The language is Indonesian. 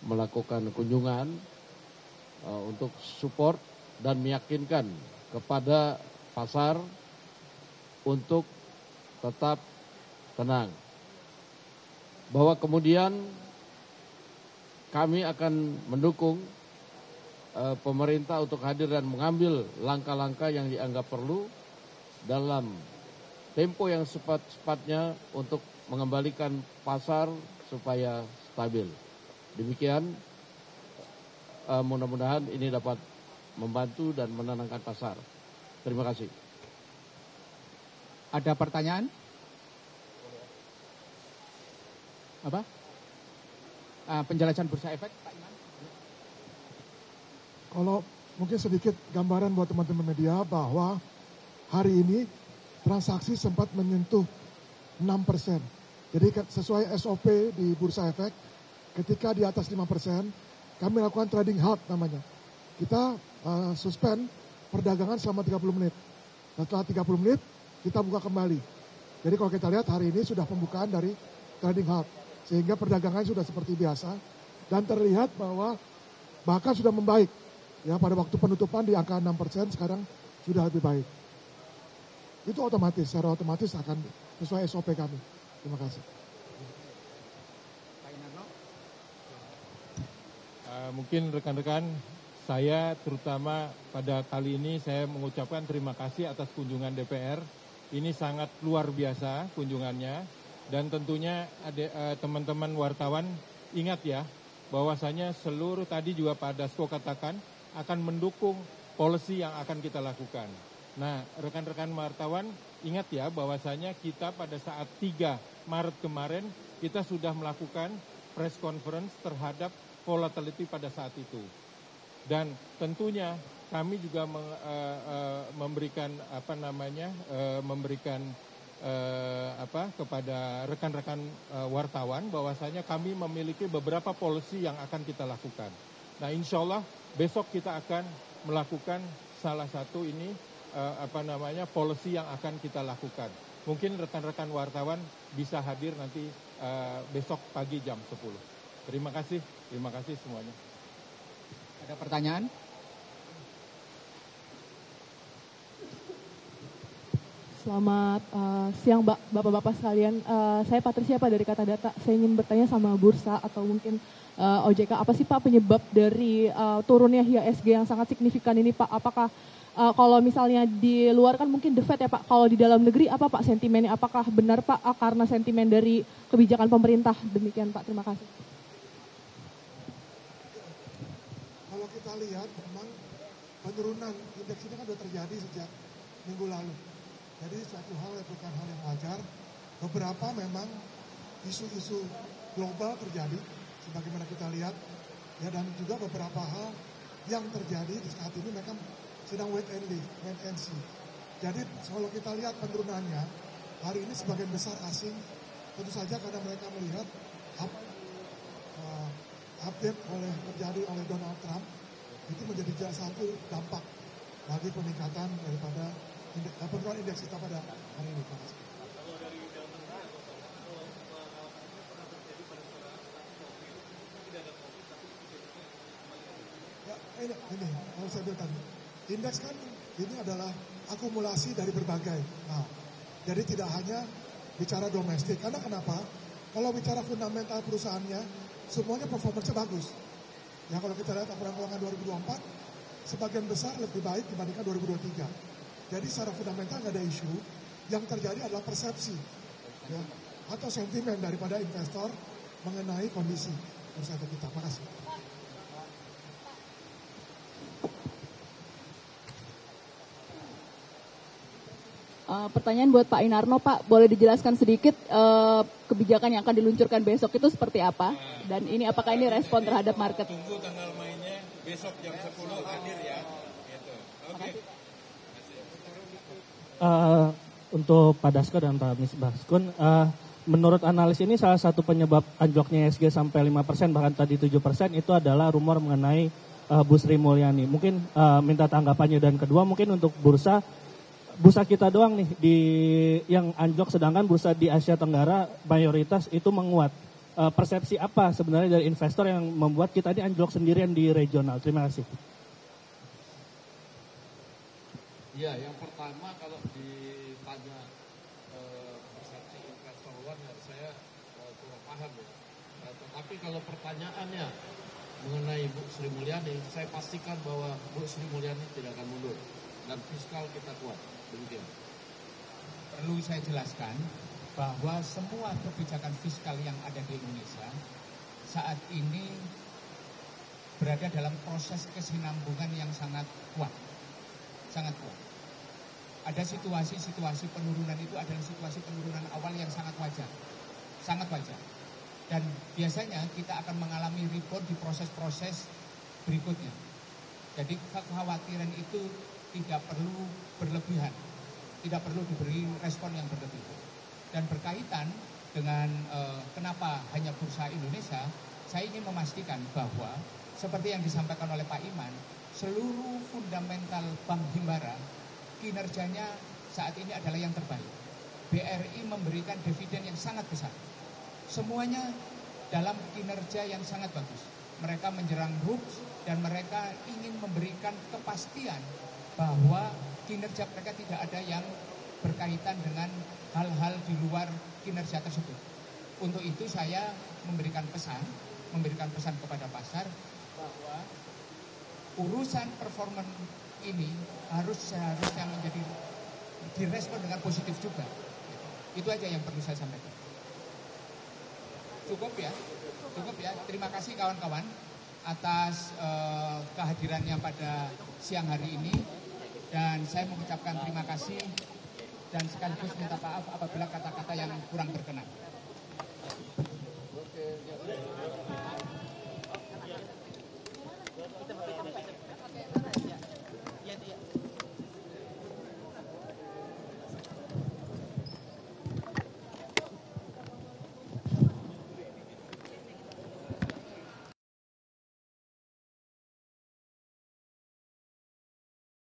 melakukan kunjungan untuk support dan meyakinkan kepada pasar untuk tetap tenang. Bahwa kemudian kami akan mendukung pemerintah untuk hadir dan mengambil langkah-langkah yang dianggap perlu dalam tempo yang cepat-cepatnya untuk mengembalikan pasar supaya stabil. Demikian, mudah-mudahan ini dapat membantu dan menenangkan pasar. Terima kasih. Ada pertanyaan? Apa? Penjelasan bursa efek, Pak Iman. Kalau mungkin sedikit gambaran buat teman-teman media bahwa hari ini transaksi sempat menyentuh 6%. Jadi sesuai SOP di bursa efek, ketika di atas 5%, kami lakukan trading halt namanya. Kita suspend perdagangan selama 30 menit. Setelah 30 menit, kita buka kembali. Jadi kalau kita lihat hari ini sudah pembukaan dari trading halt. Sehingga perdagangan sudah seperti biasa. Dan terlihat bahwa bahkan sudah membaik. Ya, pada waktu penutupan di angka 6%, sekarang sudah lebih baik. Itu otomatis, secara otomatis akan sesuai SOP kami. Terima kasih. Mungkin rekan-rekan, saya terutama pada kali ini saya mengucapkan terima kasih atas kunjungan DPR. Ini sangat luar biasa kunjungannya. Dan tentunya teman-teman wartawan ingat ya, bahwasanya seluruh tadi juga Pak Dasko katakan akan mendukung policy yang akan kita lakukan. Nah, rekan-rekan wartawan ingat ya bahwasanya kita pada saat 3 Maret kemarin kita sudah melakukan press conference terhadap volatility pada saat itu. Dan tentunya kami juga memberikan kepada rekan-rekan wartawan bahwasanya kami memiliki beberapa policy yang akan kita lakukan. Nah, insya Allah besok kita akan melakukan salah satu ini policy yang akan kita lakukan. Mungkin rekan-rekan wartawan bisa hadir nanti besok pagi jam 10. Terima kasih semuanya. Ada pertanyaan? Selamat siang Bapak-Bapak sekalian. Saya Patricia Pak dari Kata Data. Saya ingin bertanya sama Bursa atau mungkin OJK. Apa sih Pak penyebab dari turunnya IHSG yang sangat signifikan ini Pak? Apakah kalau misalnya di luar kan mungkin the Fed ya Pak. Kalau di dalam negeri apa Pak sentimennya? Apakah benar Pak karena sentimen dari kebijakan pemerintah? Demikian Pak. Terima kasih. Kalau kita lihat memang penurunan indeks ini kan sudah terjadi sejak minggu lalu. Jadi suatu hal yang bukan hal yang wajar. Beberapa memang isu-isu global terjadi, sebagaimana kita lihat, ya, dan juga beberapa hal yang terjadi di saat ini mereka sedang wait and see. Jadi kalau kita lihat penurunannya, hari ini sebagian besar asing, tentu saja karena mereka melihat update terjadi oleh Donald Trump, itu menjadi salah satu dampak bagi peningkatan daripada penurunan indeks kita pada hari ini. Ya, ini kalau saya bilang tadi, indeks kan ini adalah akumulasi dari berbagai. Nah, jadi tidak hanya bicara domestik. Karena kenapa? Kalau bicara fundamental perusahaannya, semuanya performanya bagus. Ya, kalau kita lihat laporan keuangan 2024, sebagian besar lebih baik dibandingkan 2023. Jadi secara fundamental nggak ada isu, yang terjadi adalah persepsi ya, atau sentimen daripada investor mengenai kondisi bursa kita. Terima kasih. Pertanyaan buat Pak Inarno, Pak, boleh dijelaskan sedikit kebijakan yang akan diluncurkan besok itu seperti apa? Dan ini apakah ini respon terhadap market? Tunggu tanggal mainnya besok jam 10 hadir ya. Gitu. Oke. Untuk Pak Dasko dan Pak Misbaskun, menurut analis ini salah satu penyebab anjloknya IHSG sampai 5%, bahkan tadi 7% itu adalah rumor mengenai Bu Sri Mulyani. Mungkin minta tanggapannya. Dan kedua mungkin untuk bursa kita doang nih yang anjlok, sedangkan bursa di Asia Tenggara mayoritas itu menguat. persepsi apa sebenarnya dari investor yang membuat kita ini anjlok sendirian di regional? Terima kasih. Ya, yang pertama kalau ditanya persepsi investor luar, ya saya kurang paham ya. Tetapi kalau pertanyaannya mengenai Bu Sri Mulyani, saya pastikan bahwa Bu Sri Mulyani tidak akan mundur dan fiskal kita kuat. Demikian. Perlu saya jelaskan bahwa semua kebijakan fiskal yang ada di Indonesia saat ini berada dalam proses kesinambungan yang sangat kuat. Sangat kuat. Ada situasi-situasi penurunan itu adalah situasi penurunan awal yang sangat wajar. Sangat wajar. Dan biasanya kita akan mengalami rebound di proses-proses berikutnya. Jadi kekhawatiran itu tidak perlu berlebihan. Tidak perlu diberi respon yang berlebihan. Dan berkaitan dengan kenapa hanya bursa Indonesia, saya ingin memastikan bahwa seperti yang disampaikan oleh Pak Iman, seluruh fundamental Bank Himbara kinerjanya saat ini adalah yang terbaik. BRI memberikan dividen yang sangat besar. Semuanya dalam kinerja yang sangat bagus. Mereka menjerang RUPS dan mereka ingin memberikan kepastian bahwa kinerja mereka tidak ada yang berkaitan dengan hal-hal di luar kinerja tersebut. Untuk itu saya memberikan pesan kepada pasar bahwa urusan performan ini seharusnya menjadi direspon dengan positif juga. Itu aja yang perlu saya sampaikan. Cukup ya. Terima kasih kawan-kawan atas kehadirannya pada siang hari ini. Dan saya mengucapkan terima kasih dan sekaligus minta maaf apabila kata-kata yang kurang berkenan.